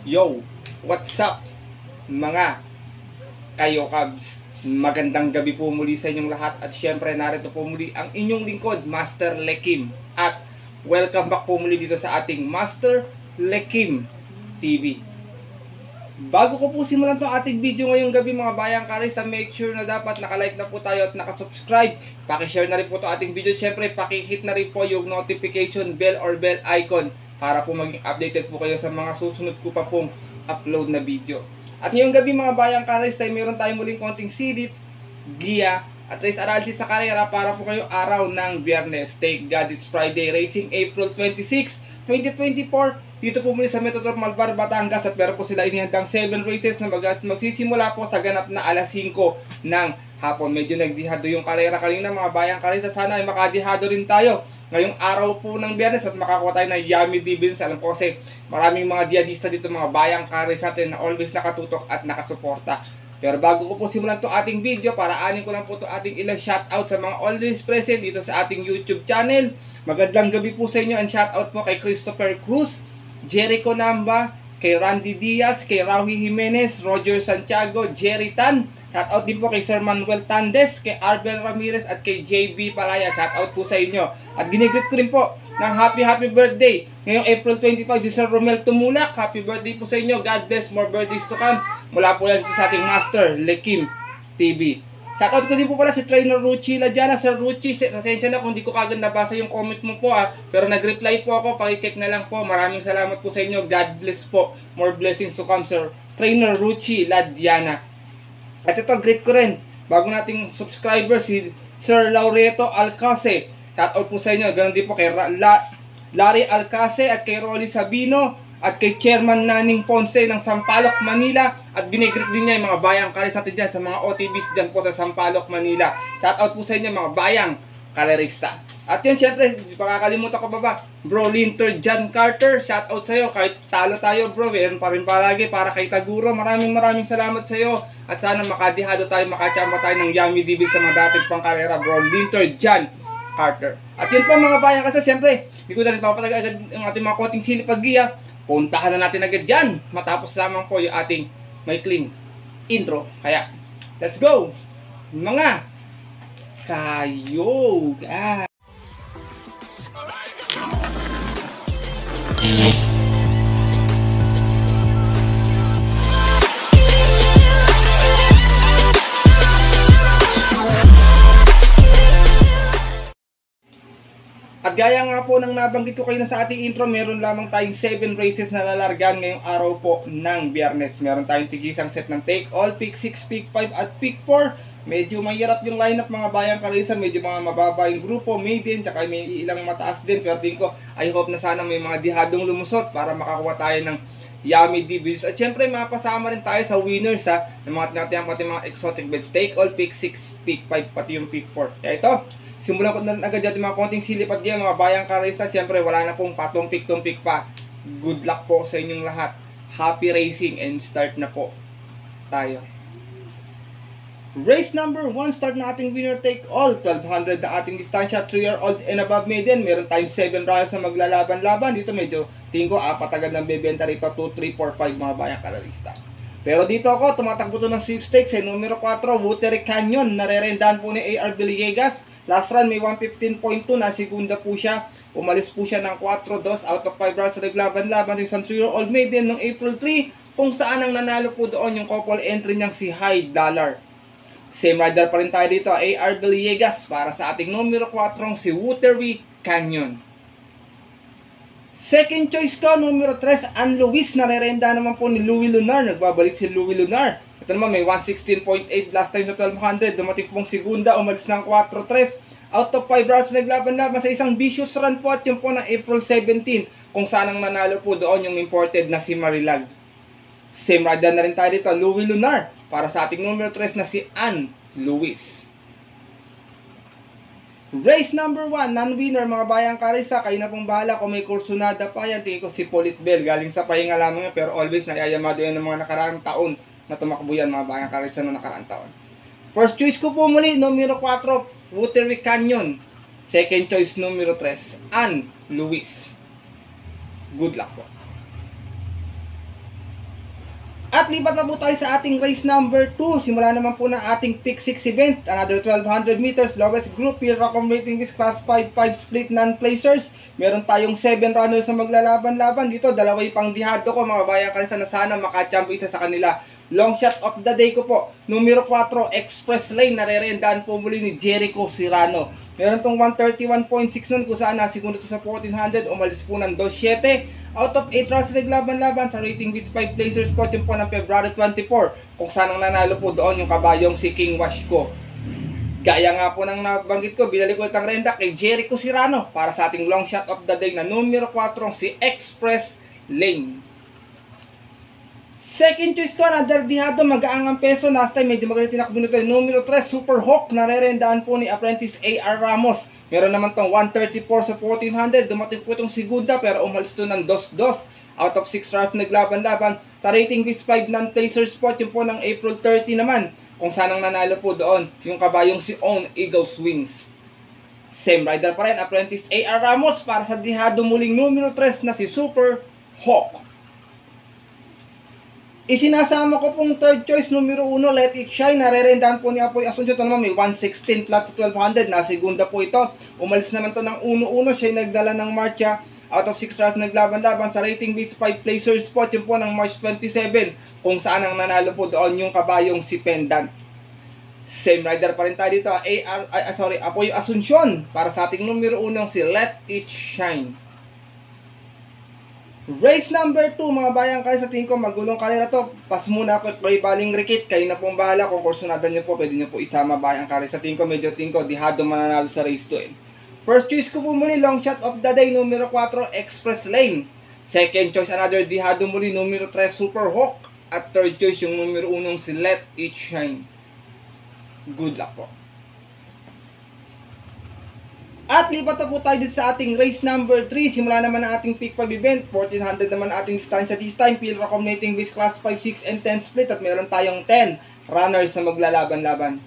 Yo, what's up mga kayo Cubs? Magandang gabi po muli sa inyong lahat at syempre narito po muli ang inyong lingkod, Master Lekim. At welcome back po muli dito sa ating Master Lekim TV. Bago ko po simulan itong ating video ngayong gabi mga bayang karisa, make sure na dapat nakalike na po tayo at nakasubscribe. Pakishare na rin po itong ating video. Syempre pakihit na rin po yung notification bell or bell icon para po maging updated po kayo sa mga susunod ko pa pong upload na video. At ngayong gabi mga bayang karis, mayroon tayong muling konting silip, giya, at race analysis sa karera para po kayo araw ng Biyernes. Thank God it's Friday, racing April 26, 2024. Dito po muli sa Metodor Malbar, Batangas at meron po sila inihandang 7 races na magsisimula po sa ganap na alas 5 ng hapon. Medyo nagdihado yung karera kanina mga bayang karis at sana ay makadihado rin tayo ngayong araw po ng Biyernes at makakuha tayo ng yummy dividends. Alam ko kasi maraming mga diadista dito mga bayang karis natin na always nakatutok at nakasuporta. Pero bago ko po simulan to ating video, para anin ko lang po to ating ilang shoutout sa mga always present dito sa ating YouTube channel. Magandang gabi po sa inyo and shoutout po kay Christopher Cruz, Jericho Namba, kay Randy Diaz, kay Rawi Jimenez, Roger Santiago, Jerry Tan. Shoutout din po kay Sir Manuel Tandes, kay Arbel Ramirez at kay JB Palaya. Shoutout po sa inyo. At ginigit ko rin po ng happy birthday ngayong April 25 si Sir Romel Tumulak. Happy birthday po sa inyo. God bless, more birthdays to come. Mula po yan sa ating Master Lekim TV. Shoutout ko din po pala si Trainer Ruchi Ladiana. Sir Ruchi, pasensya na kung di ko kagad nabasa yung comment mo po pero nag-reply po ako, paki-check na lang po. Maraming salamat po sa inyo. God bless po. More blessings to come, Sir Trainer Ruchi Ladiana. At ito, greet ko rin bago nating subscriber si Sir Laureto Alcase. Shoutout po sa inyo. Ganon din po kay Larry Alcase at kay Rolly Sabino at kay Chairman Naning Ponce ng Sampaloc, Manila. At ginigreet din niya yung mga bayang karis natin dyan sa mga OTBs dyan po sa Sampaloc, Manila. Shoutout po sa inyo mga bayang karerista. At yun, syempre, pakakalimutan ko ba Bro Linter John Carter, shoutout sa iyo. Kahit talo tayo bro, meron pa rin palagi para kay Taguro. Maraming salamat sa iyo. At sana makadihado tayo, makachamba tayo ng yummy dibil sa mga dating pang karera, Bro Linter John Carter. At yun po mga bayang kasi syempre, hindi ko na rin papatag agad ang ating mga konting silipag-giya. Puntahan na natin agad dyan matapos lamang po yung ating maikling intro. Kaya, let's go mga kayo. At gaya nga po ng nabanggit ko kayo na sa ating intro, meron lamang tayong 7 races na lalargan ngayong araw po ng Biyernes. Meron tayong tigisang set ng take all, pick 6, pick 5 at pick 4. Medyo mahirap yung lineup mga bayang karisa, medyo mga mababa yung grupo, maiden, tsaka may ilang mataas din. Pero din ko, I hope na sana may mga dihadong lumusot para makakuha tayo ng yummy dividends. At syempre mapasama rin tayo sa winners ng mga tinatayang pati mga exotic bets, take all, pick 6, pick 5, pati yung pick 4. Kaya ito, simulan ko na agad dyan mga konting silip at game mga bayang karisa. Siyempre wala na pong patumpik-tumpik pa. Good luck po sa inyong lahat. Happy racing and start na po tayo. Race number 1, start na ating winner take all. 1200 na ating distansya, 3-year-old and above maiden. Meron tayong 7 rounds na maglalaban-laban. Dito medyo tingin ko apat agad ng bebenta rito, 2, 3, 4, 5 mga bayang karista. Pero dito ako, tumatakbo to ng sweepstakes. Numero 4, Watery Canyon. Narerendahan po ni A.R. Villegas. Last run may 115.2 na segunda po siya. Umalis po siya ng 4-2 out of 5 rounds sa naglaban-laban sa isang 2-year-old maiden noong April 3, kung saan ang nanalo po doon yung couple entry niyang si High Dollar. Same rider pa rin tayo dito, A.R. Villegas, para sa ating numero 4 si Watery Canyon. Second choice ko, numero 3, Ann Luis. Narerenda naman po ni Louie Lunar. Nagbabalik si Louie Lunar. Ito naman may 116.8 last time sa 1200. Dumating pong segunda, umalis ng 4-3. Out of 5 rounds naglaban-laban sa isang vicious run po. At yun po ng April 17, kung saan ang nanalo po doon yung imported na si Marilag. Same rider na rin tayo dito, Louie Lunar, para sa ating numero 3 na si Ann Luis. Race number 1, non-winner mga bayang karisa. Kayo na pong bahala kung may kursunada pa yan. Tingin ko si Polit Bell, galing sa pahinga lamang yan, pero always nayayamado yan ng mga nakaraang taon na tumakbo yan mga bayang karisa noong nakaraang taon. First choice ko po muli, numero 4, Watery Canyon. Second choice, numero 3, Ann Luis. Good luck po. At lipat na po tayo sa ating race number 2. Simula naman po ng ating pick 6 event. Another 1200 meters, lowest group, field accommodating with class 5, 5 split non-placers. Meron tayong 7 runners na maglalaban-laban. Dito, dalawa yung pangdihado ko, mga bayan kalisa na sana makachamp isa sa kanila. Long shot of the day ko po, numero 4, Express Lane, narerendaan po muli ni Jericho Serrano. Meron tong 131.6 nun kung saan nasigundo to sa 1400, umalis po ng 2.7. Out of 8 rounds naglaban-laban sa rating with 5 placers po yung po ng February 24, kung saan ang nanalo po doon yung kabayong si King Washko. Gaya nga po ng nabanggit ko, binalik ko ang renda kay Jericho Serrano para sa ating long shot of the day na numero 4, si Express Lane. Second choice ko, another dihado, magaang ang peso. Last time, medyo magaling tinakbo nito. Numero 3, Super Hawk, narerendaan po ni Apprentice A.R. Ramos. Meron naman tong 134 sa 1400. Dumating po itong segunda, pero umalis to ng 2-2. Out of 6 rounds naglaban-laban. Sa rating with 5 non-placer spot, yung po ng April 30 naman. Kung saan ang nanalo po doon, yung kabayong si Own Eagles Wings. Same rider pa rin, Apprentice A.R. Ramos, para sa dihado muling numero 3 na si Super Hawk. Isinasama ko pong third choice, numero 1, Let It Shine. Narerendaan po ni Apoy Asuncion. Ito naman may 116 flat sa 1200. Nasegunda po ito. Umalis naman to ng 1-1. Siya nagdala ng marcha. Out of 6 rounds naglaban-laban sa rating base 5 placer spot. Yung po ng March 27. Kung saan ang nanalo po doon yung kabayong si Pendant. Same rider pa rin tayo dito. Apoy Asuncion. Para sa ating numero 1 si Let It Shine. Race number 2, mga bayang kayo, sa tingin ko magulong karera to. Pas muna ako kay Baling Rikit. Kayo na pong bahala. Kung kursunadan nyo po, pwede nyo po isama bayang karera. Sa tingin ko, dihado mananalo sa race 2 eh. First choice ko po muli, long shot of the day, numero 4, Express Lane. Second choice, another dihado muli, numero 3, Super Hawk. At third choice, yung numero 1, si Let It Shine. Good luck po. At lipat na po tayo dito sa ating race number 3. Simula naman ang ating peak 5 event. 1400 naman ating distansya this time. Field accommodating with class 5, 6, and 10 split. At meron tayong 10 runners na maglalaban-laban.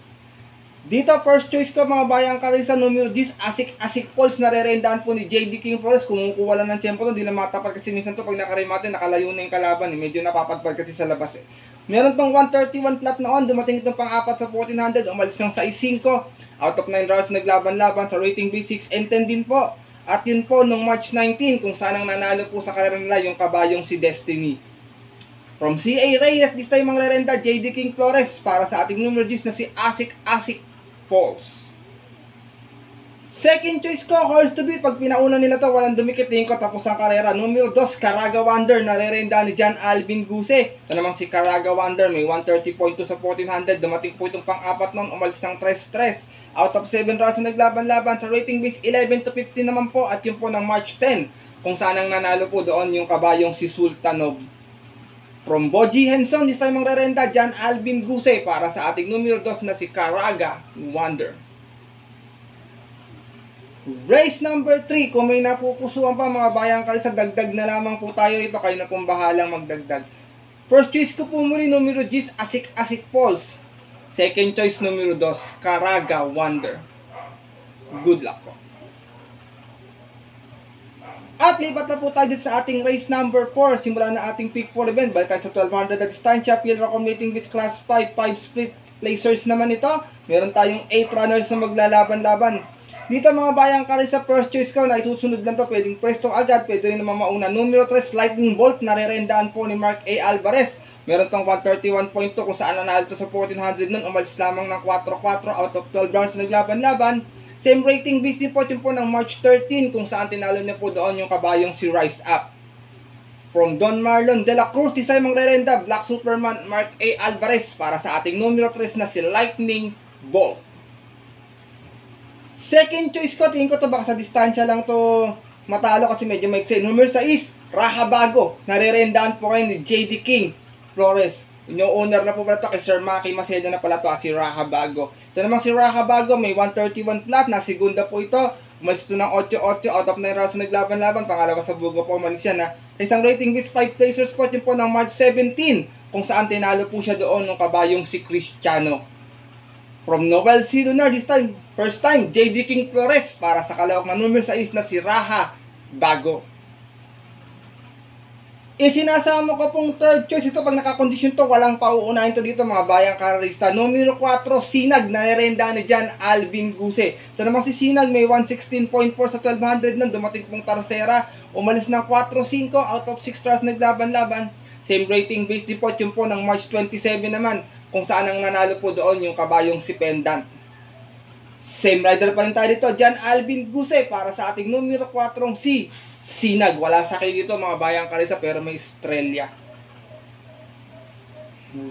Dito, first choice ko, mga bayang karisa, numero 10, Asik Falls. Narerendaan po ni JD King Flores. Kumukuha lang ng tempo to. Hindi na matapat kasi minsan to pag nakarimate, nakalayo na yung kalaban. Medyo napapadpad kasi sa labas eh. Meron tong 131 flat na on, dumating itong pang-apat sa 1400, umalis ng 6-5. Out of 9 rounds naglaban-laban sa rating B6 and 10 din po. At yun po nung March 19, kung saan ang nanalo po sa karera nila yung kabayong si Destiny. From CA Reyes, this time ang rerenda, JD King Flores, para sa ating numero 10 na si Asik Falls. Second choice ko, horse to beat. Pag pinauna nila to, walang dumikit. Tingin ko tapos ang karera. Numero 2, Caraga Wonder. Narerenda ni John Alvin Guse. Ito namang si Caraga Wonder. May 130.2 sa 1400. Dumating po itong pang-apat nun. Umalis ng 3-3. Out of 7 rounds na naglaban-laban. Sa rating base 11 to 15 naman po. At yun po ng March 10. Kung saan ang nanalo po doon yung kabayong si Sultanov. From Boji Henson, this time ang rerenda, John Alvin Guse. Para sa ating numero 2 na si Caraga Wonder. Race number 3, kung may napupusuan pa mga bayang kalisa, dagdag na lamang po tayo ito. Kayo na pong bahalang magdagdag. First choice ko po muli, numero 10, Asik Falls. Second choice, numero 2, Caraga Wonder. Good luck po. At lipat na po tayo dito sa ating race number 4. Simula na ating peak 4 event. Balik tayo sa 1200 na distansya. Field accommodating with class 5, 5 split placers naman ito. Meron tayong 8 runners na maglalaban-laban. Dito mga bayang kari, sa first choice ko na isusunod lang to, pwedeng pwesto agad, pwede rin naman mauna. Numero 3, Lightning Bolt, narerendaan po ni Mark A. Alvarez. Meron tong 131.2 kung saan nanalo to sa 1400 nun, umalis lamang ng 4-4 out of 12 rounds naglaban-laban. Same rating base din po yun po ng March 13 kung saan tinalo niya po doon yung kabayong si Rise Up. From Don Marlon de la Cruz, this time ang rerenda, Black Superman Mark A. Alvarez, para sa ating numero 3 na si Lightning Bolt. Second choice ko, tingin ko to baka sa distansya lang to matalo kasi medyo maiksi. Numero 6, Raha Bago. Narerendaan po kayo ni JD King Flores. Yung owner na po pala to kay Sir Maki Macedo na pala to, si Raha Bago. Ito namang si Raha Bago, may 131 flat, na segunda po ito. Umalis ito ng 8-8 out of 9 rounds na naglaban-laban. Pangalawa sa bugo po umalis yan ha. Isang rating is 5 placers po yun po ng March 17 kung saan tinalo po siya doon ng kabayong si Cristiano. From Noel C. Lunar, this time, first time, JD King Flores, para sa kalawak na numero 6 na si Raha Bago. Isinasama ko pong third choice. Ito pag nakakondisyon to, walang pauunahin to dito mga bayang karerista. Numero 4, Sinag, narerenda ni John Alvin Guse. Ito naman si Sinag, may 116.4 sa 1200 nun. Dumating pong Tarsera, umalis ng 4-5 out of 6 trials naglaban-laban. Same rating based depot yung po ng March 27 naman, kung saan ang nanalo po doon yung kabayong si Pendant. Same rider pa rin tayo dito, John Alvin Guse, para sa ating numero 4 si Sinag. Wala sa kayo dito mga bayang karisa, pero may Estrella.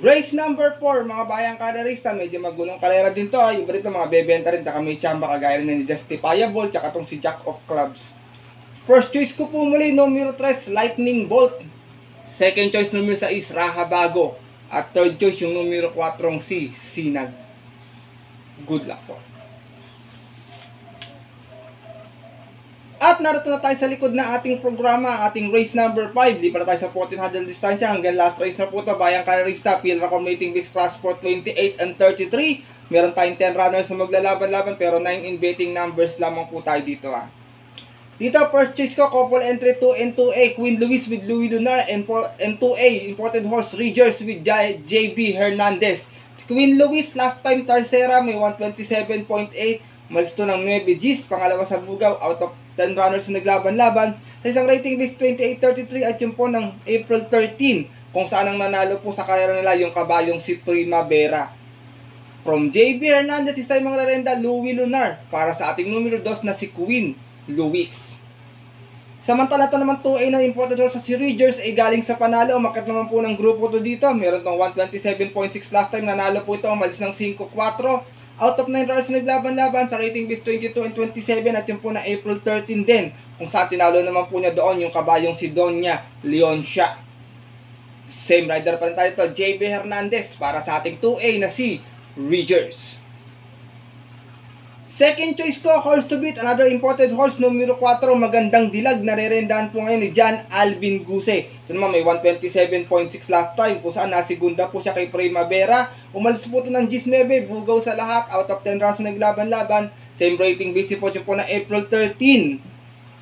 Race number 4 mga bayang karerista, medyo magulong karera din to. Iba rito mga bebenta rin, taka may chamba kagaya rin ni Justifiable, tsaka tong si Jack of Clubs. First choice ko po muli, numero 3, Lightning Bolt. Second choice, numero 6, Rahabago. At third choice, yung numero 4 si Sinag. Good luck po. At narito na tayo sa likod na ating programa, ating race number 5. Di para tayo sa 1400 distansya. Hanggang last race na po ito, bayang karerista. Field accommodating base class for 28 and 33. Meron tayong 10 runners na maglalaban-laban, pero 9 in betting numbers lamang po tayo dito. Dito, first choice ko, couple entry 2 and 2A, Queen Louis with Louis Lunar, and 2A, imported horse Rangers with JB Hernandez. Queen Louis, last time Tarsera, may 127.8. Malis to ng 9 Gs, pangalawa sa Bugaw, out of 10 runners na naglaban-laban. Sa isang rating base 28-33 at yung po ng April 13, kung saan ang nanalo po sa karera nila yung kabayong si Primavera. From JB Hernandez, isa yung mga rerenda, Louis Lunar, para sa ating numero 2 na si Queen Louis. Samantala ito naman 2A na imported horse sa si Rangers ay galing sa panalo. Umakyat naman po ng grupo to dito. Meron tong 127.6 last time. Nanalo po ito. Umalis ng 5-4. Out of 9 runners naglaban-laban sa rating base 22 and 27 at yung po na April 13 din. Kung saan tinalo naman po niya doon yung kabayong si Doña Leoncia. Same rider pa rin tayo ito. JB Hernandez para sa ating 2A na si Rangers. Second choice ko, horse to beat, another imported horse, numero 4, magandang dilag, narerendahan po ngayon ni John Alvin Guse. Ito naman may 127.6 last time, kung saan nasigunda po siya kay Primavera. Umalis po ito ng 19, bugaw sa lahat, out of 10 rounds na naglaban-laban. Same rating base po siya po na April 13.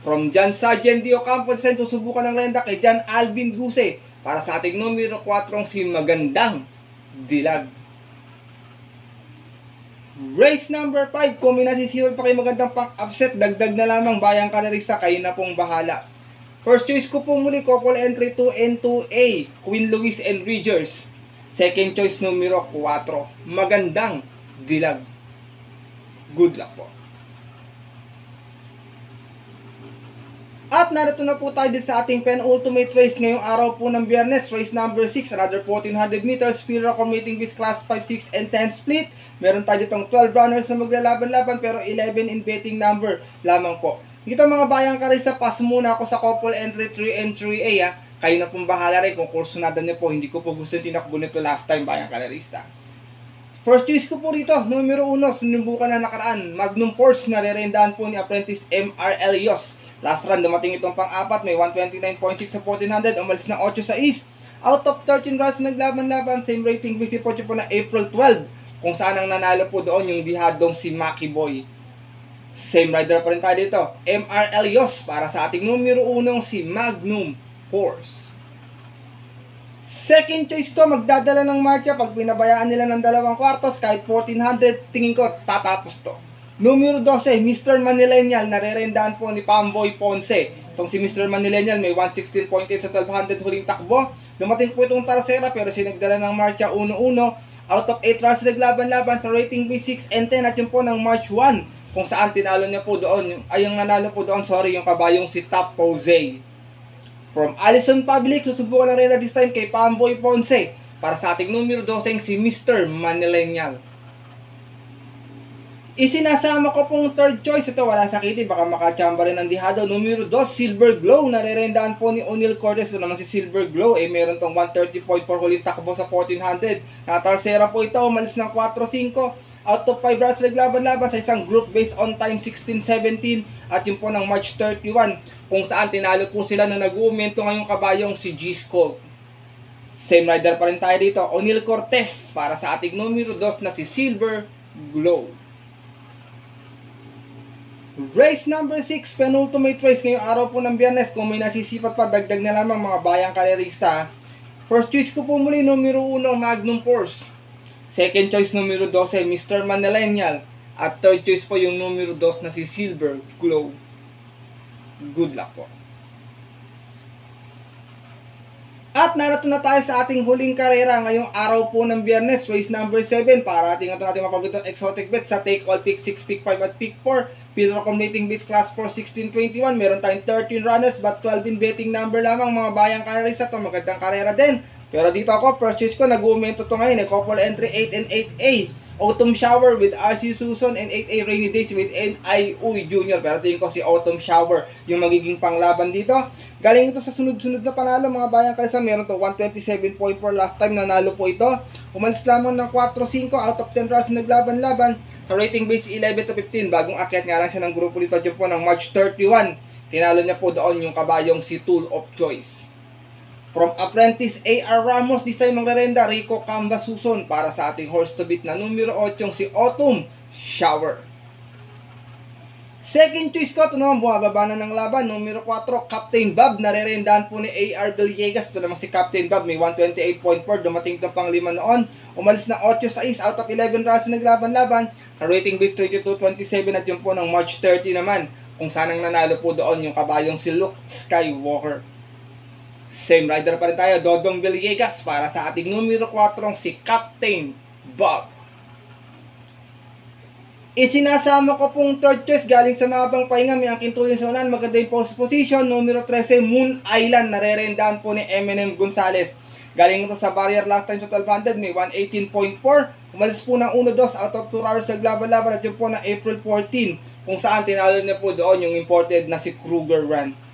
From John Sargent Dio Campo, design po subukan ng renda kay John Alvin Guse. Para sa ating numero 4, si magandang dilag. Race number 5, kung may nasisiwal pa kayo magandang pang-upset, dagdag na lamang bayang karerista, kayo na pong bahala. First choice ko po muli, couple entry 2 and 2A, Queen Louis and Rangers. Second choice, numero 4, magandang dilag. Good luck po. At narito na po tayo din sa ating penultimate race ngayong araw po ng Biyernes, race number 6, another 1400 meters, field accommodating base class 5, 6, and 10 split. Meron tayo ditong 12 runners na maglalaban-laban pero 11 in betting number lamang po. Dito mga bayang karisa, pass muna ako sa couple entry 3 and 3A. Kayo na pong bahala rin kung kursunada niyo po. Hindi ko po gusto yung tinakbo nito last time bayang karista. First choice ko po rito, numero 1, sinubukan na nakaraan, Magnum Force, na rerendahan po ni Apprentice MR Elios. Last run, dumating itong pang-apat, may 129.6 sa 1400, umalis ng 8 sa East. Out of 13 runs naglaban-laban, same rating base po na April 12, kung saan ang nanalo po doon yung dihadong si Maki Boy. Same rider pa rin tayo dito, MR Elios, para sa ating numero 1 si Magnum Force. Second choice ko, magdadala ng marcha pag pinabayaan nila ng 2 kwartos, kahit 1400, tingin ko tatapos to. Numero 12, Mr. Manillennial, narerendahan po ni Pamboy Ponce. Itong si Mr. Manillennial may 116.8 sa 1200 huling takbo. Dumating po itong Tarsera pero sinagdala ng marcha 1-1. Out of 8 runs naglaban-laban sa rating B6 and 10 at yung po ng March 1. Kung saan tinalo niya po doon, ay yung nanalo po doon, yung kabayong si Top Jose. From Allison Public, susubukan na rin na this time kay Pamboy Ponce. Para sa ating numero 12, si Mr. Manillennial. Isinasama ko pong third choice. Ito wala sakiti, baka makachamba rin ang dihado. Numero 2, Silver Glow, narerendahan po ni O'Neal Cortez. Ito naman si Silver Glow, meron tong 130.4 huling takbo sa 1400. Natarsera po ito, umalis ng 4-5. Out of 5 runs naglaban-laban sa isang group based on time 16-17 at yung po ng March 31, kung saan tinalo po sila na nag-uumento ngayong kabayong si G-Skull. Same rider pa rin tayo dito, O'Neal Cortez, para sa ating numero 2 na si Silver Glow. Race number 6, penultimate race ngayong araw po ng Biyernes. Kung may nasisipat pa, dagdag na lamang mga bayang karerista. First choice ko po muli, numero 1, Magnum Force. Second choice, numero 12, Mr. Manillennial. At third choice po yung numero 2 na si Silver Glow. Good luck po. At narito na tayo sa ating huling karera ngayong araw po ng Biyernes, race number 7 para ating mapagbitong exotic bet sa take all pick 6, pick 5 at pick 4. Field accommodating base class 4, 16-21. Meron tayong 13 runners but 12 in betting number lamang mga bayang karerista to. Magandang karera din. Pero dito ako, first choice ko, nag-uumento to ngayon. Couple entry 8 and 8A. Autumn Shower with RC Susan and 8A Rainy Days with N.I. Uy Jr. Pero tingin ko si Autumn Shower yung magiging panglaban dito. Galing ito sa sunod-sunod na panalo mga bayang kalisa. Meron to 127.4 last time nanalo po ito. Umalis lamang ng 4-5 out of 10 runs naglaban-laban. Sa rating base 11-15. Bagong akyat nga lang siya ng grupo dito dyan po ng March 31. Tinalo niya po doon yung kabayong si Tool of Choice. From Apprentice A.R. Ramos, this time magre-renda Rico Camba Suson para sa ating horse to beat na numero 8 si Autumn Shower. Second choice ko, ito naman bumababa na ng laban, numero 4, Captain Bob. Nare-rendahan po ni A.R. Villegas. Ito naman si Captain Bob, may 128.4, dumating itong pang 5 noon. Umalis na 8-6 out of 11 runs naglaban-laban. Sa rating base 22-27 at yun po ng March 30 naman. Kung saan ang nanalo po doon yung kabayong si Luke Skywalker. Same rider pa rin tayo, Dodong Villegas para sa ating numero 4 si Captain Bob. Isinasama ko pong third choice galing sa mabang pahinga, may angking tulong sa unan, maganda yung post position, numero 13 Moon Island, nare-rendahan po ni Eminem Gonzalez. Galing ito sa barrier last time sa 1200, may 118.4, umalis po ng 1-2 out of 2 hours sa laban-laban at yun po na April 14, kung saan tinalo niya po doon yung imported na si Kruger Run.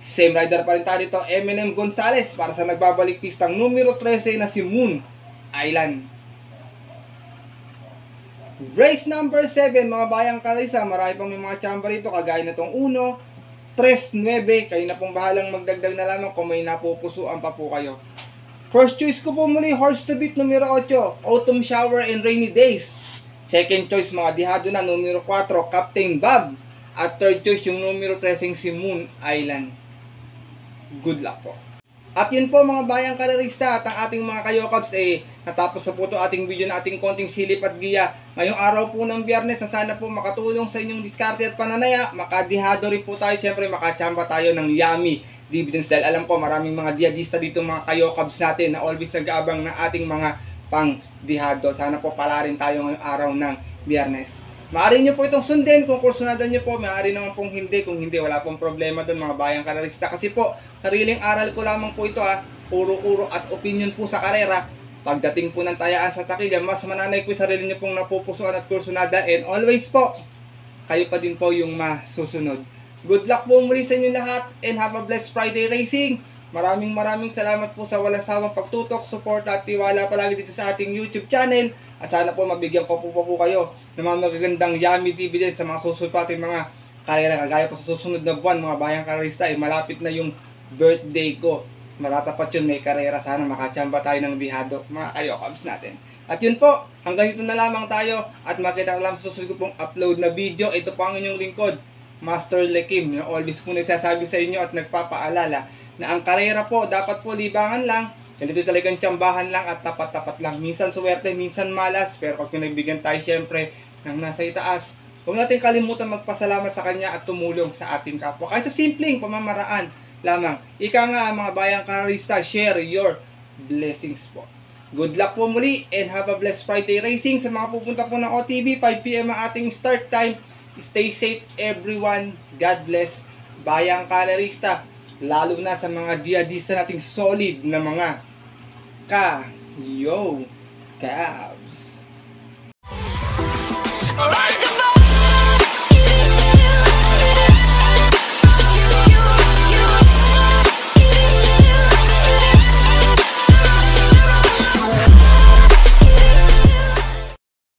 Same rider pa rin tayo dito, Eminem Gonzalez para sa nagbabalik pistang numero 13 na si Moon Island. Race number 7 mga bayang karisa, marami pang may mga tsamba rito kagaya na itong 1, 3, 9, kayo na pong bahalang magdagdag na lamang kung may napupusuan pa po kayo. First choice ko po muli, horse to beat numero 8, Autumn Shower and Rainy Days. Second choice mga dihado na, numero 4, Captain Bob. At third choice yung numero 13 si Moon Island. Good luck po. At yun po mga bayang karerista at ang ating mga kayokabs natapos na po ito ating video na ating konting silip at giya. Ngayong araw po ng Biyernes na sana po makatulong sa inyong diskarte at pananaya. Makadihado rin po tayo, siyempre makachamba tayo ng yummy dividends dahil alam ko maraming mga diyadista dito mga kayokabs natin na always nag-aabang na ating mga pang dihado. Sana po pala rin tayo ngayong araw ng Biyernes. Maaari nyo po itong sundin kung kursunadan nyo po, maaari naman pong hindi. Kung hindi, wala pong problema doon mga bayang karerista. Kasi po, sariling aral ko lamang po ito puro-puro at opinion po sa karera. Pagdating po ng tayaan sa takilya, mas mananay po yung sarili nyo pong napupusuan at kursunada. And always po, kayo pa din po yung masusunod. Good luck po muli sa inyo lahat and have a blessed Friday racing. Maraming salamat po sa walang sawang pagtutok, support at tiwala palagi dito sa ating YouTube channel. At sana po mabigyan ko po kayo ng mga magagandang yummy dividends sa mga susunod pating mga karera. Kagaya po sa susunod na buwan mga bayang karerista malapit na yung birthday ko. Matatapat yun, may karera. Sana makachamba tayo ng bihado mga kayokabs natin. At yun po, hanggang dito na lamang tayo. At makita lang sa susunod ko pong upload na video. Ito po ang inyong lingkod, Master Lekim. Always po nagsasabi sa inyo at nagpapaalala na ang karera po dapat po libangan lang. Ganito talagang tsambahan lang at tapat-tapat lang. Minsan suwerte, minsan malas. Pero pag pinagbigyan tayo syempre ng nasa itaas, huwag natin kalimutan magpasalamat sa Kanya at tumulong sa ating kapwa. Kahit sa simpleng pamamaraan lamang. Ika nga mga bayang karista, share your blessings po. Good luck po muli and have a blessed Friday racing. Sa mga pupunta po ng OTB, 5 PM ang ating start time. Stay safe everyone. God bless bayang karista. Lalo na sa mga diyadista nating solid na mga Kayokabs.